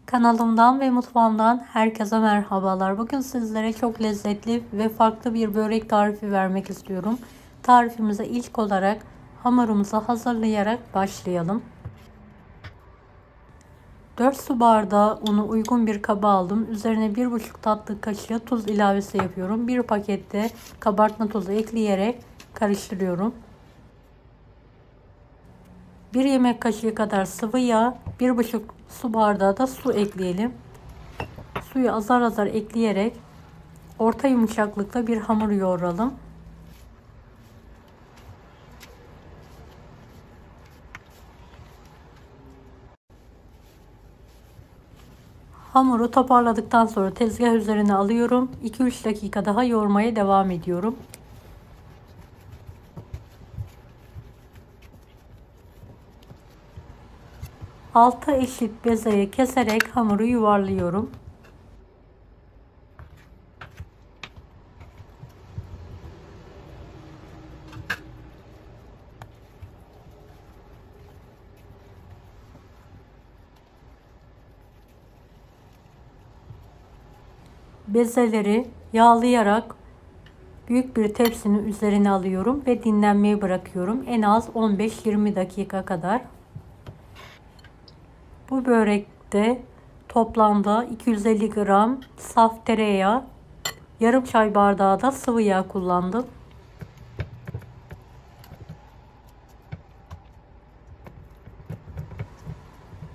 Kanalımdan ve mutfağımdan herkese merhabalar. Bugün sizlere çok lezzetli ve farklı bir börek tarifi vermek istiyorum. Tarifimize ilk olarak hamurumuzu hazırlayarak başlayalım. 4 su bardağı unu uygun bir kaba aldım. Üzerine 1,5 tatlı kaşığı tuz ilavesi yapıyorum. 1 pakette kabartma tozu ekleyerek karıştırıyorum. 1 yemek kaşığı kadar sıvı yağ, 1,5 su bardağı da su ekleyelim. Suyu azar azar ekleyerek orta yumuşaklıkta bir hamur yoğuralım. Hamuru toparladıktan sonra tezgah üzerine alıyorum. 2-3 dakika daha yoğurmaya devam ediyorum. Altı eşit bezeye keserek hamuru yuvarlıyorum. Bezeleri yağlayarak büyük bir tepsinin üzerine alıyorum ve dinlenmeye bırakıyorum. En az 15-20 dakika kadar. Bu börekte toplamda 250 gram saf tereyağı, yarım çay bardağı da sıvı yağ kullandım.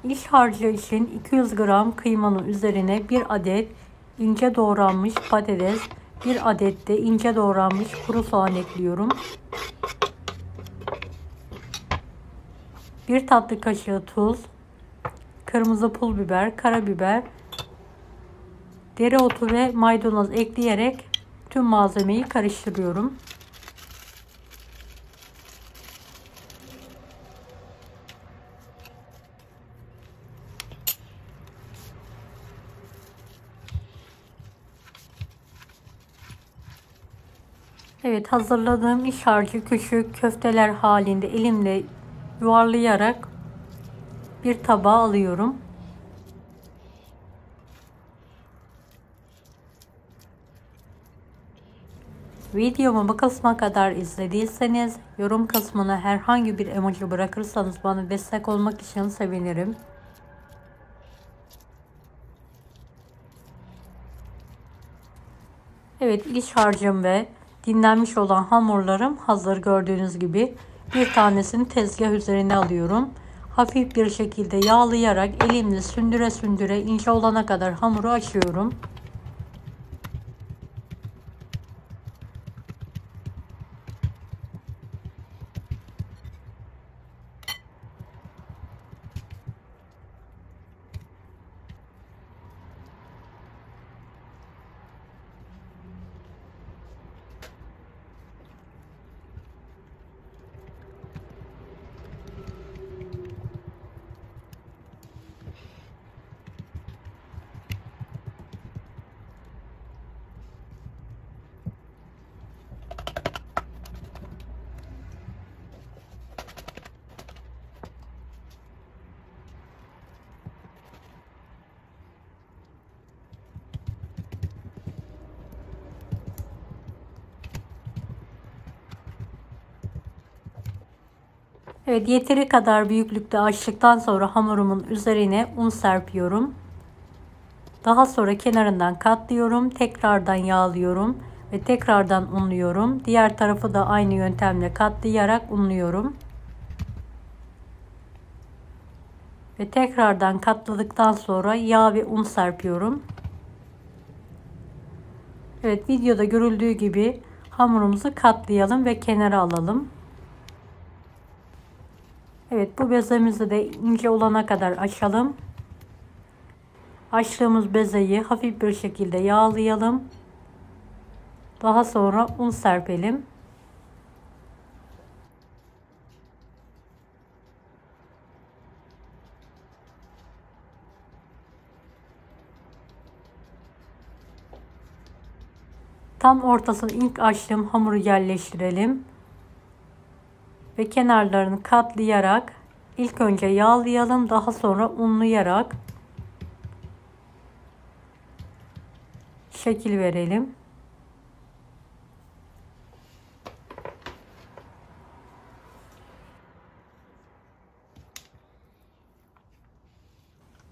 İç harcı için 200 gram kıymanın üzerine 1 adet ince doğranmış patates, 1 adet de ince doğranmış kuru soğan ekliyorum. 1 tatlı kaşığı tuz, kırmızı pul biber, karabiber, dereotu ve maydanoz ekleyerek tüm malzemeyi karıştırıyorum. Evet, hazırladığım iç harcı küçük köfteler halinde elimle yuvarlayarak bir tabağa alıyorum. Videomu bu kısma kadar izlediyseniz yorum kısmına herhangi bir emoji bırakırsanız bana destek olmak için sevinirim. Evet, iç harcım ve dinlenmiş olan hamurlarım hazır, gördüğünüz gibi. Bir tanesini tezgah üzerine alıyorum. Hafif bir şekilde yağlayarak elimle sündüre sündüre ince olana kadar hamuru açıyorum. Evet, yeteri kadar büyüklükte açtıktan sonra hamurumun üzerine un serpiyorum. Daha sonra kenarından katlıyorum. Tekrardan yağlıyorum ve tekrardan unluyorum. Diğer tarafı da aynı yöntemle katlayarak unluyorum. Ve tekrardan katladıktan sonra yağ ve un serpiyorum. Evet, videoda görüldüğü gibi hamurumuzu katlayalım ve kenara alalım. Evet, bu bezemizi de ince olana kadar açalım. Açtığımız bezeyi hafif bir şekilde yağlayalım. Daha sonra un serpelim. Tam ortasını ilk açtığım hamuru yerleştirelim. Ve kenarlarını katlayarak ilk önce yağlayalım, daha sonra unlayarak şekil verelim.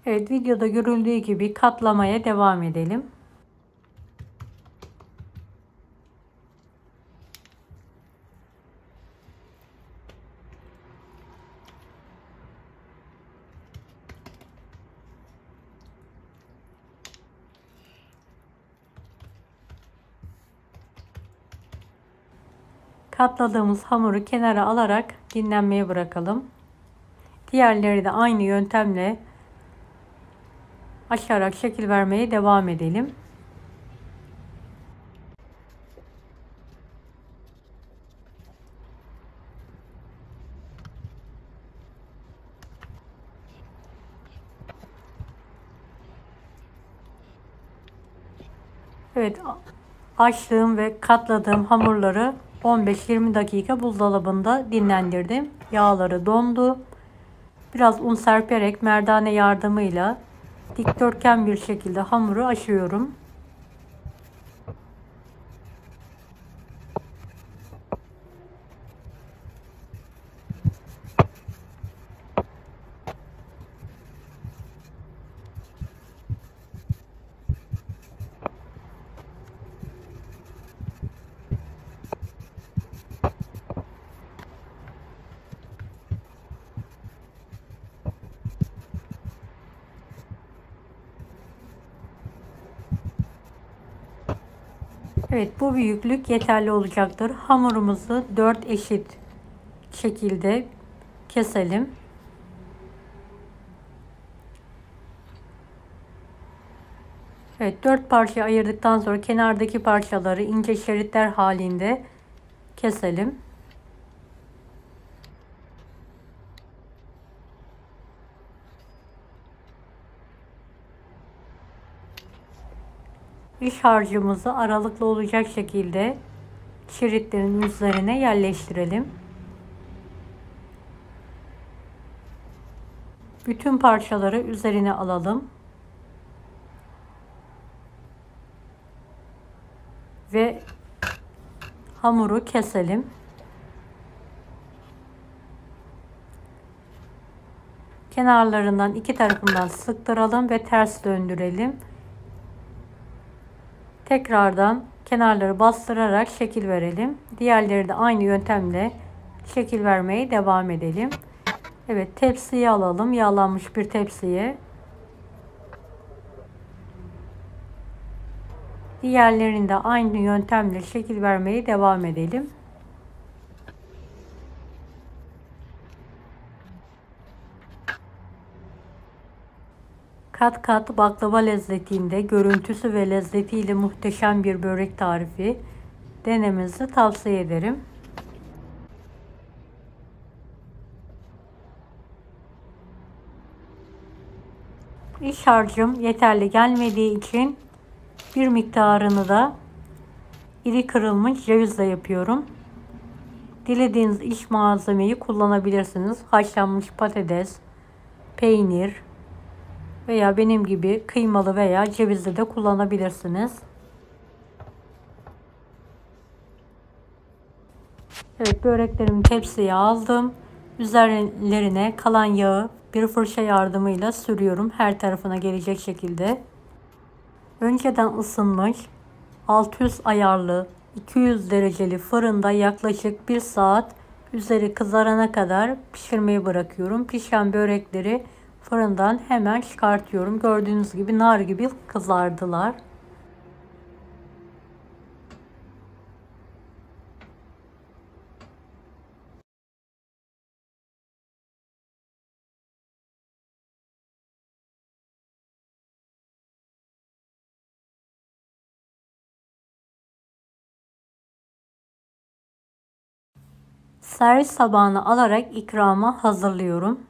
Evet, videoda görüldüğü gibi katlamaya devam edelim. Katladığımız hamuru kenara alarak dinlenmeye bırakalım. Diğerleri de aynı yöntemle açarak şekil vermeye devam edelim. Evet, açtığım ve katladığım hamurları 15-20 dakika buzdolabında dinlendirdim. Yağları dondu. Biraz un serperek merdane yardımıyla dikdörtgen bir şekilde hamuru açıyorum. Evet, bu büyüklük yeterli olacaktır. Hamurumuzu 4 eşit şekilde keselim. Evet, 4 parça ayırdıktan sonra kenardaki parçaları ince şeritler halinde keselim. İç harcımızı aralıklı olacak şekilde şeritlerin üzerine yerleştirelim. Bütün parçaları üzerine alalım. Ve hamuru keselim. Kenarlarından iki tarafından sıktıralım ve ters döndürelim. Tekrardan kenarları bastırarak şekil verelim. Diğerleri de aynı yöntemle şekil vermeye devam edelim. Evet, tepsiye alalım. Yağlanmış bir tepsiye. Diğerlerinde aynı yöntemle şekil vermeye devam edelim. Kat kat baklava lezzetinde, görüntüsü ve lezzetiyle muhteşem bir börek tarifi denemenizi tavsiye ederim. İç harcım yeterli gelmediği için bir miktarını da iri kırılmış cevizle yapıyorum. Dilediğiniz iç malzemeyi kullanabilirsiniz. Haşlanmış patates, peynir veya benim gibi kıymalı veya cevizli de kullanabilirsiniz. Evet, böreklerimi tepsiye aldım. Üzerlerine kalan yağı bir fırça yardımıyla sürüyorum. Her tarafına gelecek şekilde. Önceden ısınmış 600 ayarlı 200 dereceli fırında yaklaşık 1 saat üzeri kızarana kadar pişirmeyi bırakıyorum. Pişen börekleri fırından hemen çıkartıyorum. Gördüğünüz gibi nar gibi kızardılar. Servis tabağına alarak ikrama hazırlıyorum.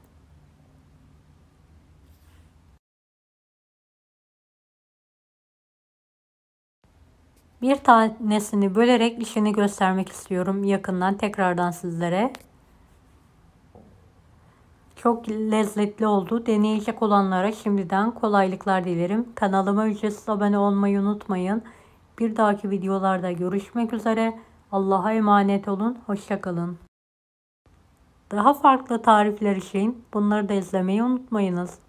Bir tanesini bölerek işini göstermek istiyorum yakından tekrardan sizlere. Çok lezzetli oldu. Deneyecek olanlara şimdiden kolaylıklar dilerim. Kanalıma ücretsiz abone olmayı unutmayın. Bir dahaki videolarda görüşmek üzere. Allah'a emanet olun. Hoşça kalın. Daha farklı tarifler için bunları da izlemeyi unutmayınız.